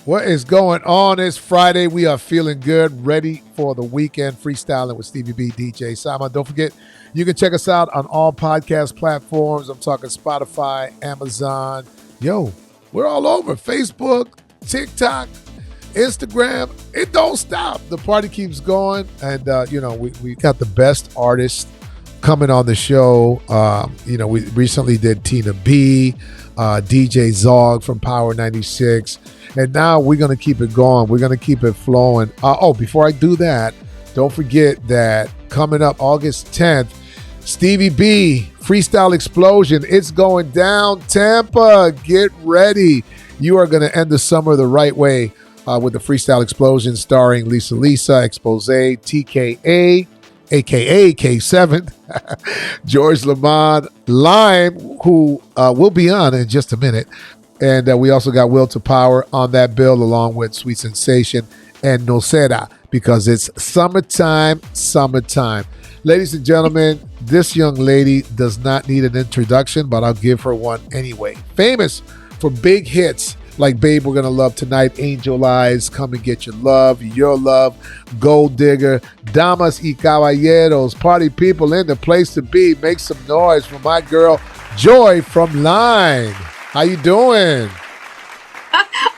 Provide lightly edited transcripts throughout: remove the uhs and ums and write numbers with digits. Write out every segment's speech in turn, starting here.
What is going on? It's Friday. We are feeling good, ready for the weekend. Freestyling with Stevie B, DJ Simon. Don't forget, you can check us out on all podcast platforms. I'm talking Spotify, Amazon. Yo, we're all over. Facebook, TikTok, Instagram. It don't stop. The party keeps going. And, we got the best artists coming on the show. We recently did Tina B, DJ Zog from Power 96. And now we're going to keep it going. We're going to keep it flowing. Before I do that, don't forget that coming up August 10th, Stevie B, Freestyle Explosion. It's going down Tampa. Get ready. You are going to end the summer the right way with the Freestyle Explosion starring Lisa, Expose, TKA, a.k.a. K7, George Lamont, Lime, who will be on in just a minute. And we also got Will to Power on that bill, along with Sweet Sensation and Nocera, because it's summertime. Ladies and gentlemen, this young lady does not need an introduction, but I'll give her one anyway. Famous for big hits like Babe We're Gonna Love Tonight, Angel Eyes, Come and Get Your Love, Gold Digger, Damas y Caballeros, party people in the place to be. Make some noise for my girl, Joy from Line. How you doing?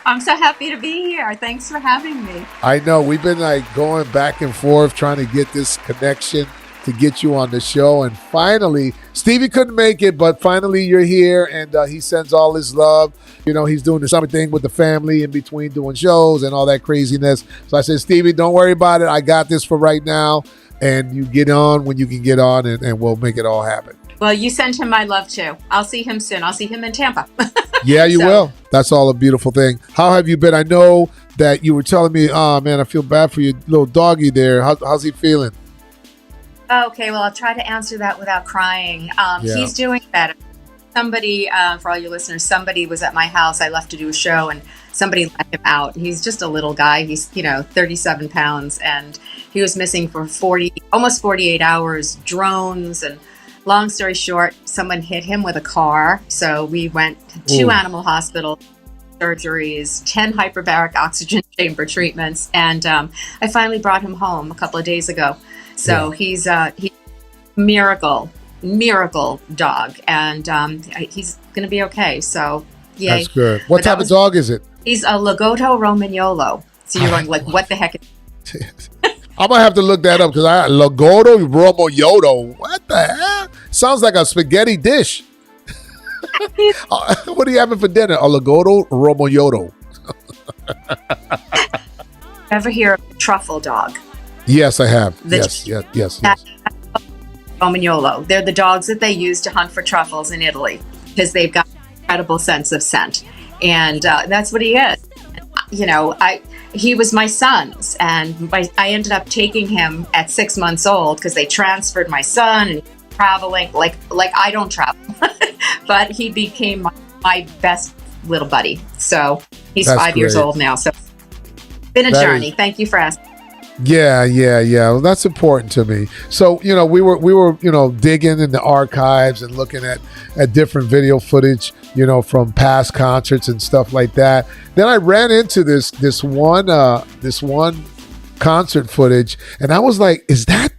I'm so happy to be here. Thanks for having me. I know. We've been going back and forth trying to get this connection to get you on the show. And finally, Stevie couldn't make it, but finally you're here, and he sends all his love. You know, he's doing the summer thing with the family in between doing shows and all that craziness. So I said, Stevie, don't worry about it. I got this for right now. And you get on when you can get on, and we'll make it all happen. Well, you send him my love too. I'll see him soon. I'll see him in Tampa. Yeah, you will. That's all a beautiful thing. How have you been? I know that you were telling me, oh, man, I feel bad for your little doggy there. How's he feeling? Okay, well, I'll try to answer that without crying. He's doing better. Somebody, for all your listeners, somebody was at my house. I left to do a show, and somebody let him out. He's just a little guy. He's, 37 pounds, and he was missing for almost 48 hours, drones, and long story short, someone hit him with a car. So we went to 2 animal hospitals, surgeries, 10 hyperbaric oxygen chamber treatments. And I finally brought him home a couple of days ago. So he's a miracle dog. And he's going to be okay. So, yay. That's good. What type of dog is it? He's a Lagotto Romagnolo. So you're going what the heck is I'm going to have to look that up because Lagotto Romagnolo. What the hell? Sounds like a spaghetti dish. What are you having for dinner? A Lagotto Romagnolo. Ever hear of a truffle dog? Yes, I have. Yes. Romagnolo. They're the dogs that they use to hunt for truffles in Italy because they've got an incredible sense of scent. And that's what he is. He was my son's, and I ended up taking him at 6 months old because they transferred my son and traveling like I don't travel, but he became my best little buddy. So he's That's 5 years old now. So it's been a journey. Thank you for asking. Yeah. Well, that's important to me. So, we were, digging in the archives and looking at different video footage, from past concerts and stuff like that. Then I ran into this one concert footage, and I was like, is that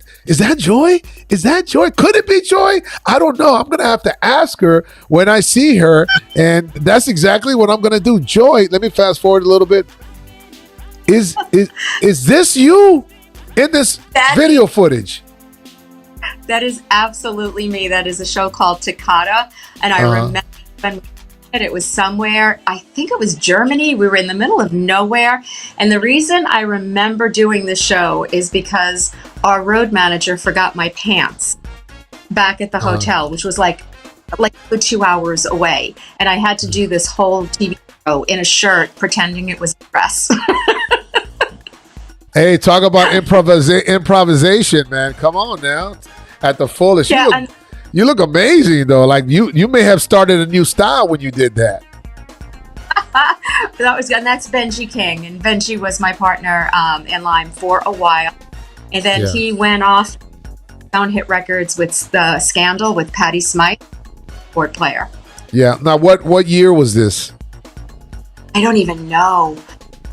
Joy? Is that Joy? Could it be Joy? I don't know. I'm going to have to ask her when I see her. And that's exactly what I'm going to do. Joy, let me fast forward a little bit. Is this you in this video footage? That is absolutely me. That is a show called Toccata. And I remember when it was somewhere, I think it was Germany. We were in the middle of nowhere. And the reason I remember doing the show is because our road manager forgot my pants back at the hotel, which was like 2 hours away. And I had to do this whole TV show in a shirt, pretending it was a dress. Hey, talk about improvisation, man. Come on now. At the fullest. Yeah, you look amazing, though. Like, you may have started a new style when you did that. And that's Benji King. And Benji was my partner in Lime for a while. And then he went off on hit records with the Scandal with Patti Smythe, board player. Yeah. Now, what year was this? I don't even know.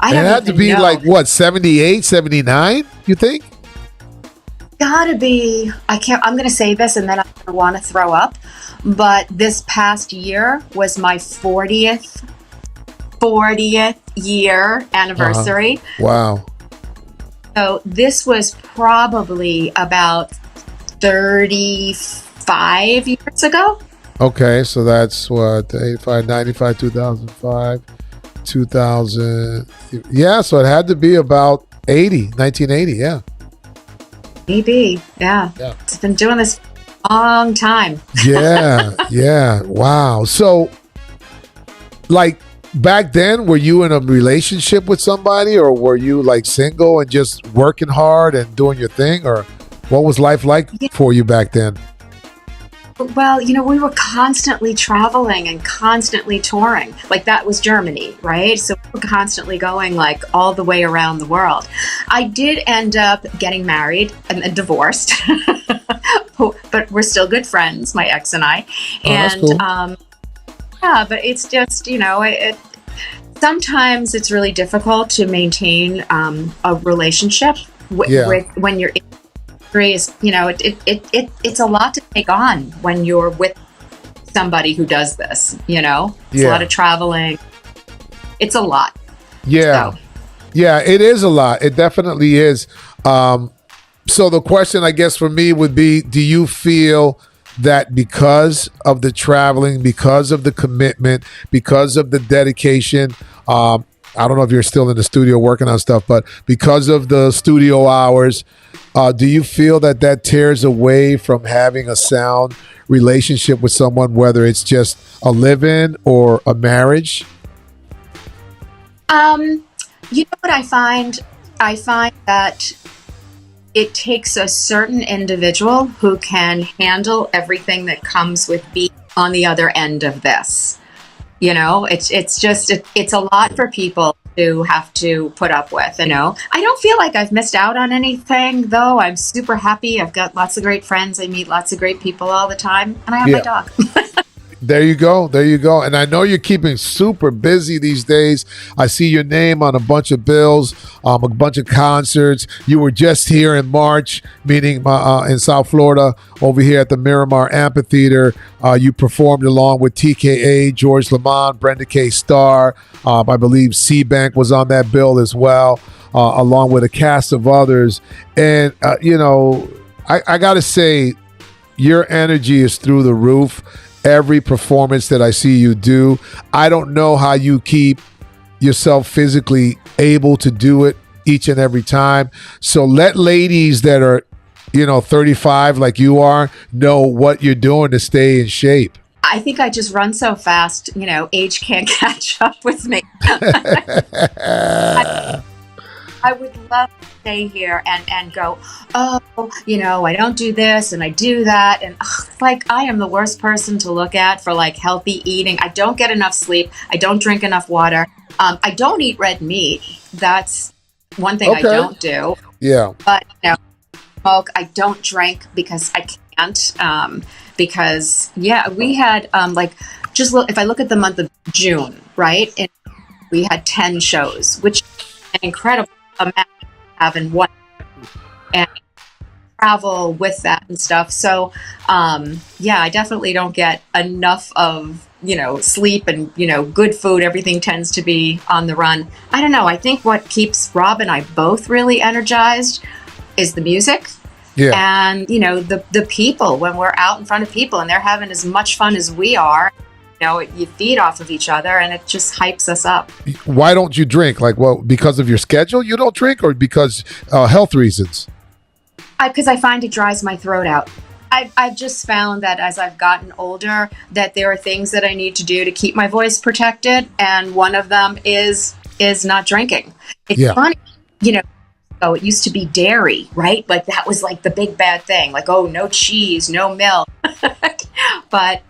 I It don't had to even be know. like, what, 78, 79, you think? Gotta be, I'm gonna say this and then I'm gonna want to throw up, but this past year was my 40th year anniversary. Wow. So this was probably about 35 years ago. Okay, so that's what, 85, 95, 2005, 2000. Yeah, so it had to be about 1980, yeah. Maybe, yeah. It's been doing this a long time. Yeah. Wow. So, like, back then, were you in a relationship with somebody, or were you like single and just working hard and doing your thing, or what was life like for you back then? Well, we were constantly traveling and constantly touring. Like, that was Germany, right? So we were constantly going like all the way around the world. I did end up getting married and divorced, but we're still good friends, my ex and I. That's cool. Yeah, but it's just, sometimes it's really difficult to maintain a relationship with when you're in it's a lot to take on when you're with somebody who does this, it's a lot of traveling. It's a lot. Yeah. So. Yeah, it is a lot. It definitely is. So the question, I guess, for me would be, do you feel that because of the traveling, because of the commitment, because of the dedication, I don't know if you're still in the studio working on stuff, but because of the studio hours, do you feel that tears away from having a sound relationship with someone, whether it's just a live-in or a marriage? You know what I find? I find that it takes a certain individual who can handle everything that comes with being on the other end of this. It's a lot for people to have to put up with. I don't feel like I've missed out on anything, though. I'm super happy. I've got lots of great friends. I meet lots of great people all the time, and I have my dog. There you go. And I know you're keeping super busy these days. I see your name on a bunch of bills, a bunch of concerts. You were just here in March, meaning in South Florida, over here at the Miramar Amphitheater. You performed along with TKA, George Lamont, Brenda K. Starr. I believe C-Bank was on that bill as well, along with a cast of others. And, I got to say, your energy is through the roof. Every performance that I see you do, I don't know how you keep yourself physically able to do it each and every time. So let ladies that are, 35 like you are, know what you're doing to stay in shape. I think I just run so fast, age can't catch up with me. I would love to stay here and go, I don't do this and I do that. And I am the worst person to look at for healthy eating. I don't get enough sleep. I don't drink enough water. I don't eat red meat. That's one thing I don't do. Yeah. But, smoke. I don't drink because I can't. Because we had, just look, if I look at the month of June, right? And we had 10 shows, which is an incredible amount having one and travel with that and stuff. So I definitely don't get enough of sleep and good food. Everything tends to be on the run. I don't know. I think what keeps Rob and I both really energized is the music. Yeah. And the people, when we're out in front of people and they're having as much fun as we are. You feed off of each other and it just hypes us up. Why don't you drink? Because of your schedule you don't drink, or because health reasons? Because I find it dries my throat out. I've just found that as I've gotten older that there are things that I need to do to keep my voice protected. And one of them is not drinking. It's funny, so it used to be dairy, right? That was the big bad thing. No cheese, no milk. But,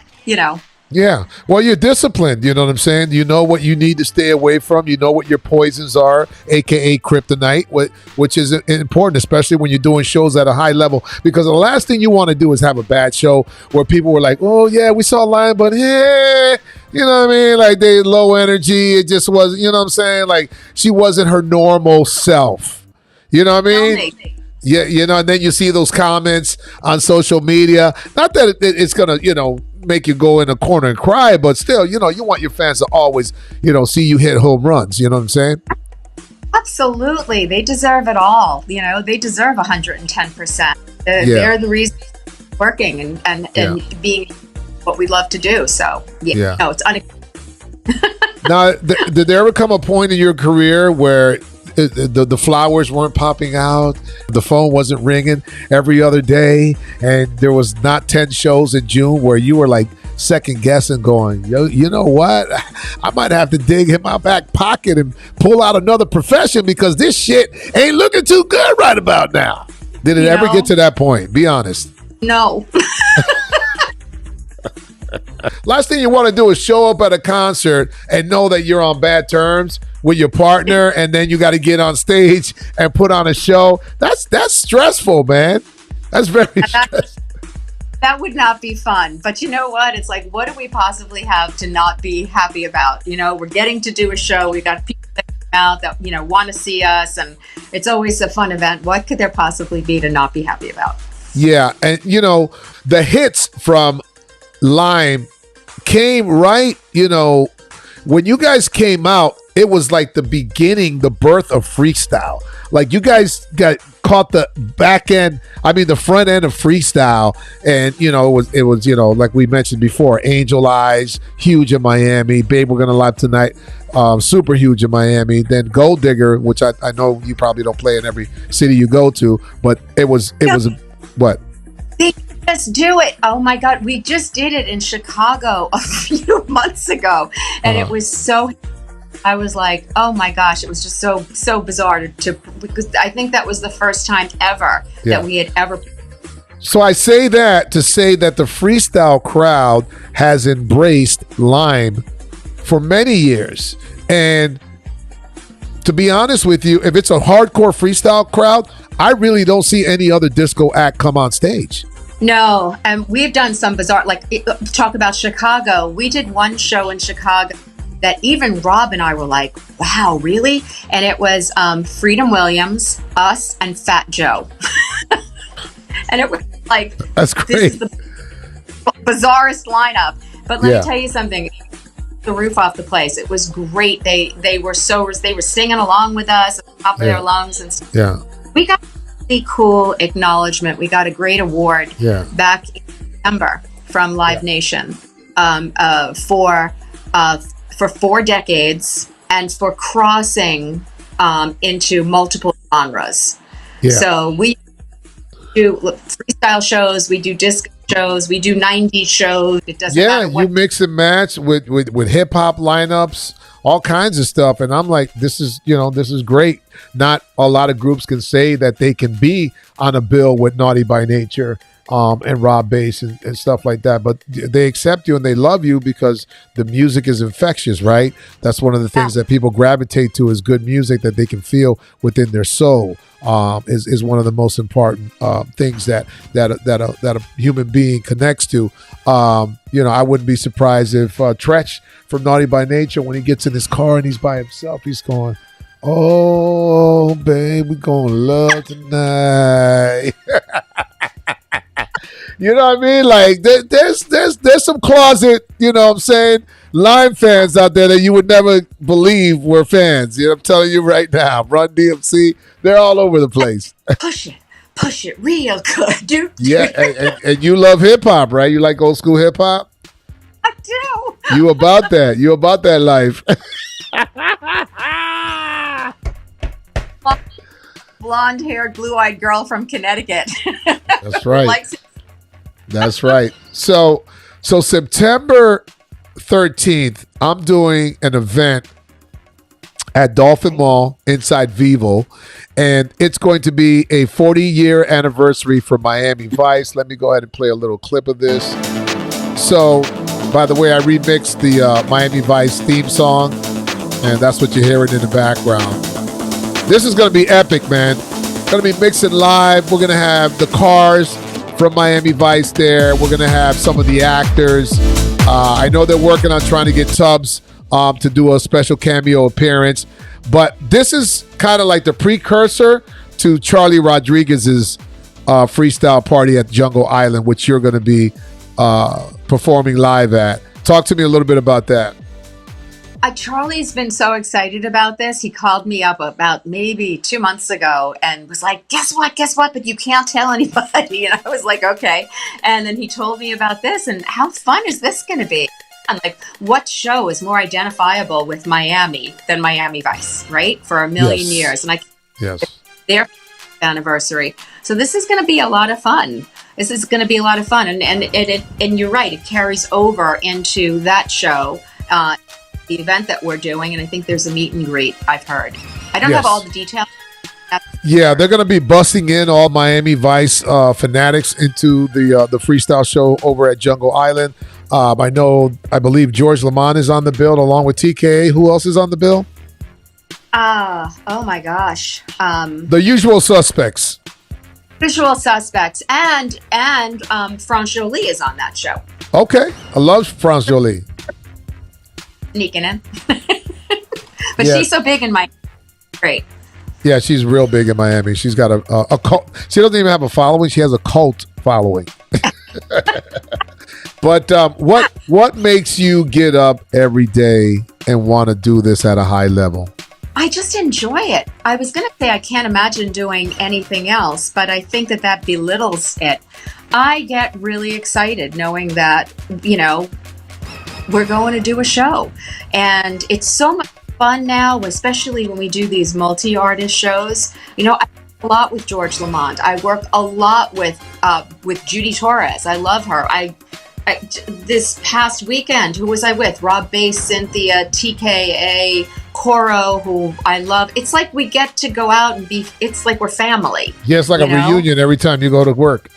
Yeah. Well, you're disciplined. You know what I'm saying? You know what you need to stay away from. You know what your poisons are, a.k.a. kryptonite, which is important, especially when you're doing shows at a high level. Because the last thing you want to do is have a bad show where people were like, oh, yeah, we saw Lion, but You know what I mean? Like they low energy. It just wasn't, you know what I'm saying? Like she wasn't her normal self. You know what I mean? Yeah, you know, and then you see those comments on social media. Not that it's gonna, make you go in a corner and cry, but still, you want your fans to always, see you hit home runs. You know what I'm saying? Absolutely. They deserve it all. They deserve 110%. They're the reason working and being what we love to do. So, no, it's unacceptable. Now, did there ever come a point in your career where the flowers weren't popping out, the phone wasn't ringing every other day, and there was not 10 shows in June where you were like second guessing going, yo, you know what? I might have to dig in my back pocket and pull out another profession because this shit ain't looking too good right about now. Did it ever get to that point? Be honest. No. Last thing you want to do is show up at a concert and know that you're on bad terms with your partner, and then you got to get on stage and put on a show. That's stressful, man. That's very stressful. That would not be fun. But you know what? It's like, what do we possibly have to not be happy about? We're getting to do a show. We've got people that come out that, want to see us, and it's always a fun event. What could there possibly be to not be happy about? Yeah. And, the hits from Lime came right, when you guys came out, it was like the beginning, the birth of freestyle. Like you guys caught the the front end of freestyle, and it was like we mentioned before, Angel Eyes, huge in Miami, Babe We're Gonna Live Tonight, super huge in Miami. Then Gold Digger, which I know you probably don't play in every city you go to, but it was what? Just do it. Oh my God. We just did it in Chicago a few months ago. And it was so, I was like, oh my gosh, it was just so bizarre because I think that was the first time ever that we had ever. So I say that to say that the freestyle crowd has embraced Lime for many years. And to be honest with you, if it's a hardcore freestyle crowd, I really don't see any other disco act come on stage. No, and we've done some bizarre, talk about Chicago. We did one show in Chicago that even Rob and I were like, wow, really? And it was Freedom Williams, us, and Fat Joe. And it was like, that's great. This is the bizarrest lineup. But let me tell you something. The roof off the place. It was great. They were singing along with us at the top of their lungs and stuff. Yeah. We got cool acknowledgement. We got a great award back in December from Live Nation for 4 decades and for crossing into multiple genres. Yeah. So we do freestyle shows, we do disco shows, we do 90s shows. It doesn't matter what. You mix and match with hip hop lineups, all kinds of stuff, and I'm like, this is great. Not a lot of groups can say that they can be on a bill with Naughty by Nature and Rob Bass and stuff like that, but they accept you and they love you because the music is infectious, right? That's one of the things that people gravitate to, is good music that they can feel within their soul. Is one of the most important things that a human being connects to. I wouldn't be surprised if Tretch from Naughty by Nature, when he gets in his car and he's by himself, he's going, "Oh, babe, we're gonna love tonight." You know what I mean? Like there's some closet, Lime fans out there that you would never believe were fans. I'm telling you right now. Run DMC, they're all over the place. Push it real good, dude. Yeah, and you love hip hop, right? You like old school hip hop? I do. You about that? You about that life? Blonde-haired, blue-eyed girl from Connecticut. That's right. That's right. So September 13th, I'm doing an event at Dolphin Mall inside Vivo, and it's going to be a 40-year anniversary for Miami Vice. Let me go ahead and play a little clip of this. So, by the way, I remixed the Miami Vice theme song, and that's what you're hearing in the background. This is going to be epic, man. Going to be mixing live. We're going to have the cars from Miami Vice there. We're going to have some of the actors. I know they're working on trying to get Tubbs to do a special cameo appearance, but this is kind of like the precursor to Charlie Rodriguez's freestyle party at Jungle Island, which you're going to be performing live at. Talk to me a little bit about that. Charlie's been so excited about this. He called me up about maybe 2 months ago and was like, guess what? But you can't tell anybody. And I was like, okay. And then he told me about this, and how fun is this going to be? And like, what show is more identifiable with Miami than Miami Vice, right? For a million years. And their anniversary. So this is going to be a lot of fun. And you're right. It carries over into that show, the event that we're doing, and I think there's a meet and greet, I've heard. I don't have all the details. Yeah, they're going to be busting in all Miami Vice fanatics into the freestyle show over at Jungle Island. I believe George Lamont is on the bill along with TKA. Who else is on the bill? Oh my gosh. The usual suspects. And France Jolie is on that show. Okay. I love France Jolie. Sneaking in. But she's so big in Miami. Great. Yeah, she's real big in Miami. She's got a cult. She doesn't even have a following. She has a cult following. But what makes you get up every day and want to do this at a high level? I just enjoy it. I was going to say I can't imagine doing anything else, but I think that belittles it. I get really excited knowing that, we're going to do a show. And it's so much fun now, especially when we do these multi-artist shows. I work a lot with George Lamont. I work a lot with Judy Torres. I love her. This past weekend, who was I with? Rob Bass, Cynthia, TKA, Coro, who I love. It's like we get to go out and it's like we're family. Yeah, it's like a reunion every time you go to work.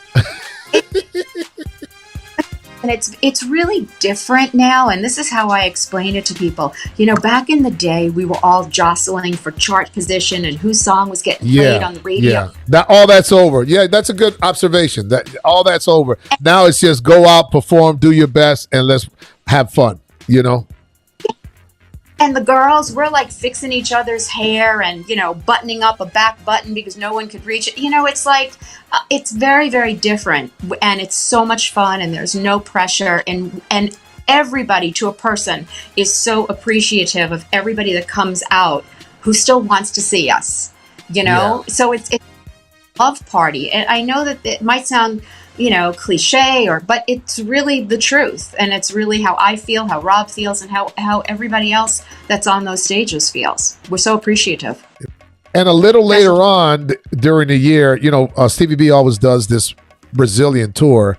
And it's really different now, and this is how I explain it to people. Back in the day, we were all jostling for chart position and whose song was getting played on the radio. Yeah, all that's over. Yeah, that's a good observation. That all that's over. Now it's just go out, perform, do your best, and let's have fun. And the girls, we're like fixing each other's hair and, buttoning up a back button because no one could reach it. It's like, it's very, very different, and it's so much fun, and there's no pressure, and everybody to a person is so appreciative of everybody that comes out who still wants to see us, So it's a love party. And I know that it might sound, cliche but it's really the truth, and it's really how I feel, how Rob feels, and how everybody else that's on those stages feels. We're so appreciative. And a little later on during the year, Stevie B always does this Brazilian tour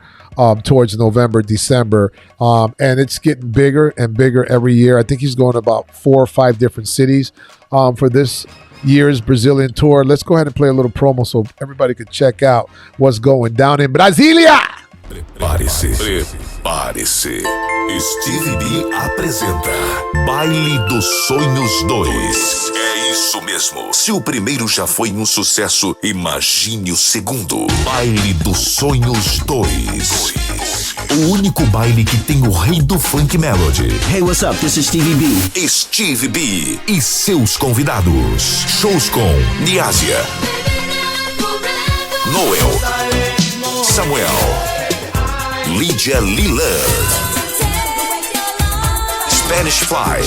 towards November, December, and it's getting bigger and bigger every year. I think he's going to about 4 or 5 different cities for this year's Brazilian tour. Let's go ahead and play a little promo so everybody can check out what's going down in Brasília. Prepare-se. Stevie B apresenta Baile dos Sonhos 2. É isso mesmo. Se o primeiro já foi um sucesso, imagine o segundo. Baile dos Sonhos 2. O único baile que tem o rei do funk melody. Hey, what's up? This is Stevie B. Stevie B e seus convidados. Shows com Niásia, Noel, Samuel, Lídia Lilã, Spanish Fly,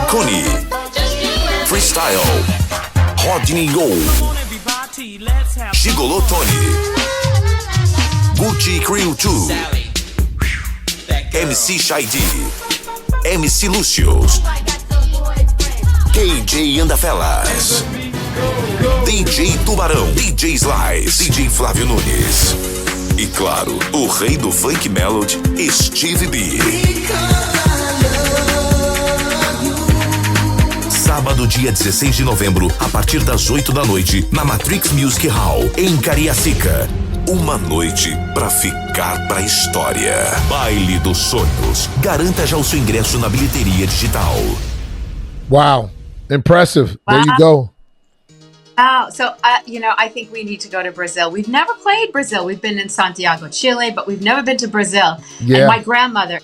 Connie, Freestyle, Rodney O, Gigolo Tony, Gucci Crew 2, MC Shady, MC Lucius, KJ Andafelas, DJ Tubarão, DJ Slice, DJ Flávio Nunes. E claro, o rei do funk melody, Stevie B. Sábado, dia 16 de novembro, a partir das 8 da noite, na Matrix Music Hall, em Cariacica. Uma noite pra ficar pra história. Baile dos Sonhos. Garanta já o seu ingresso na bilheteria digital. Wow. Impressive. There you go. Oh, so I think we need to go to Brazil. We've never played Brazil. We've been in Santiago, Chile, but we've never been to Brazil. Yeah. And my grandmother,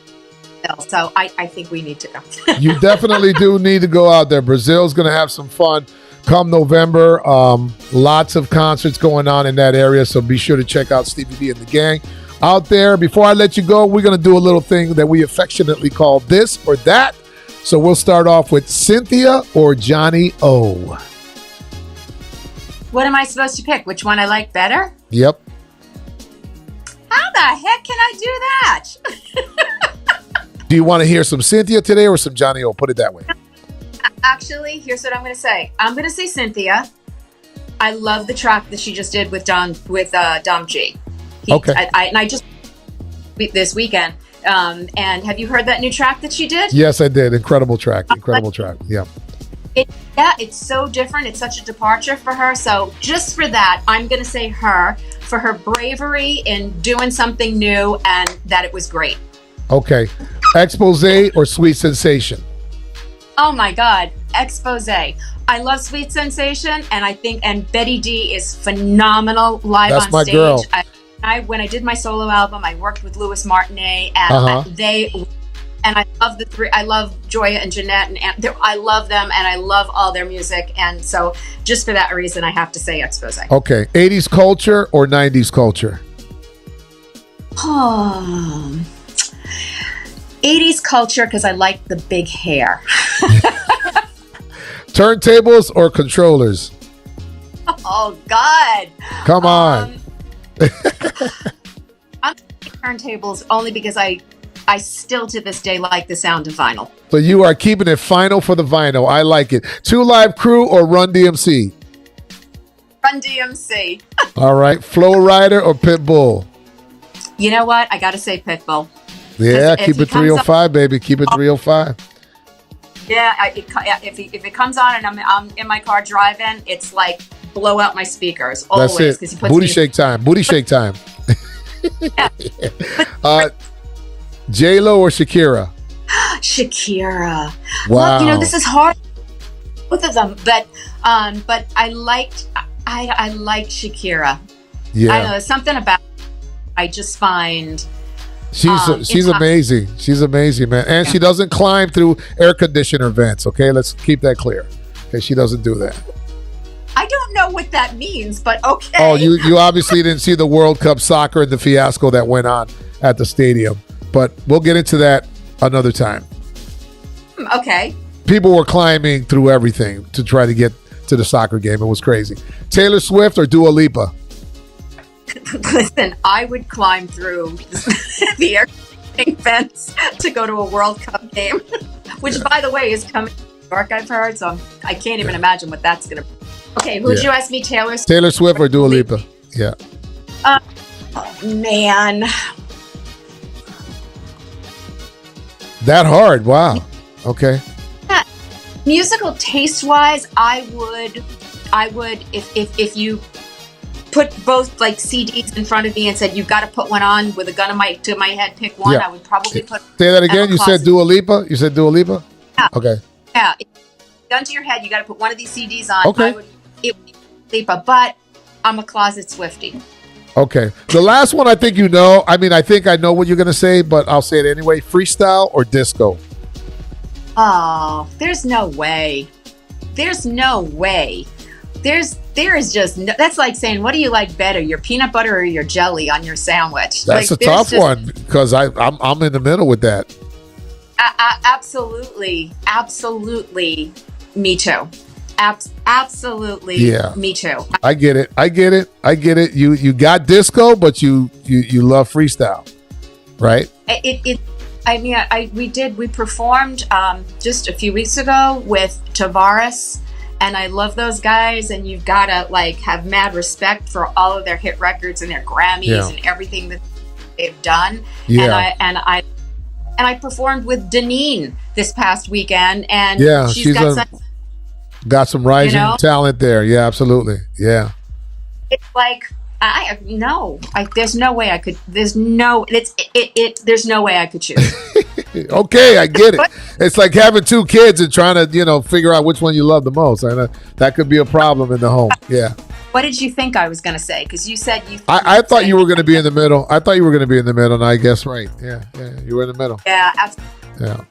so I think we need to go. You definitely do need to go out there. Brazil's going to have some fun come November. Lots of concerts going on in that area, so be sure to check out Stevie B and the gang out there. Before I let you go, we're going to do a little thing that we affectionately call this or that. So we'll start off with Cynthia or Johnny O. What am I supposed to pick? Which one I like better? Yep. How the heck can I do that? Do you want to hear some Cynthia today or some Johnny O? Put it that way. Actually, here's what I'm going to say. I'm going to say Cynthia. I love the track that she just did with Dom G. Okay. I just this weekend. And have you heard that new track that she did? Yes, I did. Incredible track. Incredible track. Yeah. It's so different. It's such a departure for her. So just for that, I'm going to say her for her bravery in doing something new and that it was great. Okay. Expose or Sweet Sensation? Oh my God. Expose. I love Sweet Sensation, and Betty D is phenomenal live That's on my stage. girl. When I did my solo album, I worked with Louis Martinet, and I love the three. I love Joya and Jeanette, and I love them, and I love all their music. And so, just for that reason, I have to say Expose. Okay, 80s culture or 90s culture? 80s culture because I like the big hair. Turntables or controllers? Oh God! Come on. I'm turntables only because I still to this day like the sound of vinyl. So you are keeping it final for the vinyl. I like it. 2 Live Crew or Run DMC? Run DMC. All right. Flow Rider or Pitbull? You know what? I got to say Pitbull. Yeah, keep it 305, baby. Keep it 305. Yeah, if it comes on and I'm in my car driving, it's like blow out my speakers. Always. That's it. Booty shake time. Booty shake time. J-Lo or Shakira? Shakira. Wow. Look, this is hard. Both of them, but I liked Shakira. Yeah. I don't know, there's something about I just find she's amazing. She's amazing, man. And she doesn't climb through air conditioner vents, okay? Let's keep that clear. Okay, she doesn't do that. I don't know what that means, but okay. Oh, you obviously didn't see the World Cup soccer and the fiasco that went on at the stadium. But we'll get into that another time. Okay. People were climbing through everything to try to get to the soccer game. It was crazy. Taylor Swift or Dua Lipa? Listen, I would climb through the air fence to go to a World Cup game, which, by the way, is coming to New York, I've heard. So I can't even imagine what that's going to be. Okay, who'd you ask me, Taylor Swift? Taylor Swift or Dua Lipa? Yeah. Oh, man. That hard? Wow. Okay. Musical taste-wise, I would, if you put both like CDs in front of me and said you got to put one on with a gun to my head, pick one. Yeah. I would probably put. Say that again. You said Dua Lipa. You said Dua Lipa. Yeah. Okay. Yeah. Gun to your head. You got to put one of these CDs on. Okay. It would be Lipa, but I'm a closet Swiftie. Okay. The last one, I think you know. I mean, I think I know what you're gonna say, but I'll say it anyway. Freestyle or disco? Oh, there's no way. There's no way. There is just no, that's like saying, what do you like better, your peanut butter or your jelly on your sandwich? That's a tough one because I'm in the middle with that. Absolutely, me too. Absolutely, yeah. Me too. I get it. You got disco, but you love freestyle, right? We performed just a few weeks ago with Tavares. And I love those guys, and you've got to have mad respect for all of their hit records and their Grammys and everything that they've done. Yeah. And I performed with Deneen this past weekend, and she's got some rising talent there. Yeah, absolutely. Yeah. It's like there's no way I could. There's no way I could choose. Okay, I get it. It's like having 2 kids and trying to, figure out which one you love the most. I know that could be a problem in the home. Yeah. What did you think I was going to say? Because you said you. I thought you were going to be in the middle. I thought you were going to be in the middle, and I guess right. Yeah, you were in the middle. Yeah, absolutely. Yeah.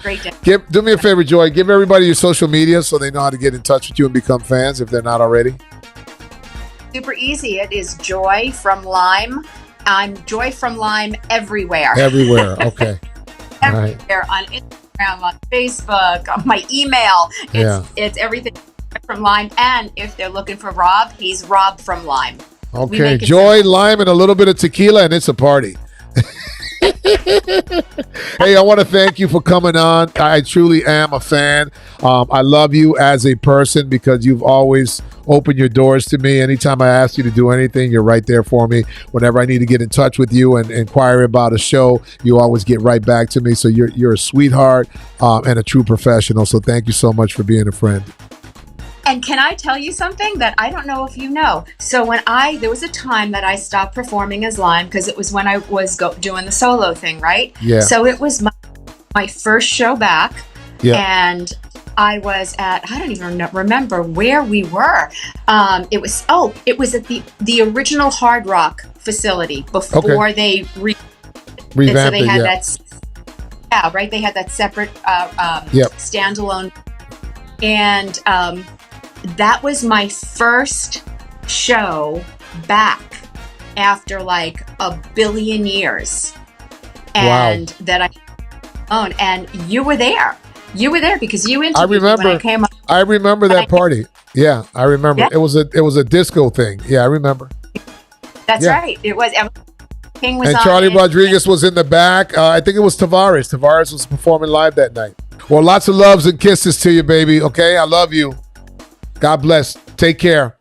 Great day. Do me a favor, Joy. Give everybody your social media so they know how to get in touch with you and become fans if they're not already. Super easy. It is Joy from Lime. I'm Joy from Lime everywhere. Everywhere. Okay. Everywhere. On Instagram, on Facebook, on my email. It's everything from Lime. And if they're looking for Rob, he's Rob from Lime. Okay. Joy, lime, and a little bit of tequila, and it's a party. Hey, I want to thank you for coming on. I truly am a fan. I love you as a person because you've always opened your doors to me. Anytime I ask you to do anything, you're right there for me. Whenever I need to get in touch with you and inquire about a show, you always get right back to me. So you're a sweetheart and a true professional. So thank you so much for being a friend. And can I tell you something that I don't know if you know? So there was a time that I stopped performing as Lime because it was when I was doing the solo thing, right? Yeah. So it was my first show back. Yeah. And I was I don't even remember where we were. It was at the original Hard Rock facility before they revamped so they had that. Right. They had that separate standalone. And that was my first show back after like a billion years. And that I own. And you were there. You were there because you interviewed me when I came up. I remember that party. Yeah, I remember. Yeah. It was a disco thing. Yeah, I remember. That's right. It was. King was and on Charlie it. Rodriguez was in the back. I think it was Tavares. Tavares was performing live that night. Well, lots of loves and kisses to you, baby. Okay, I love you. God bless. Take care.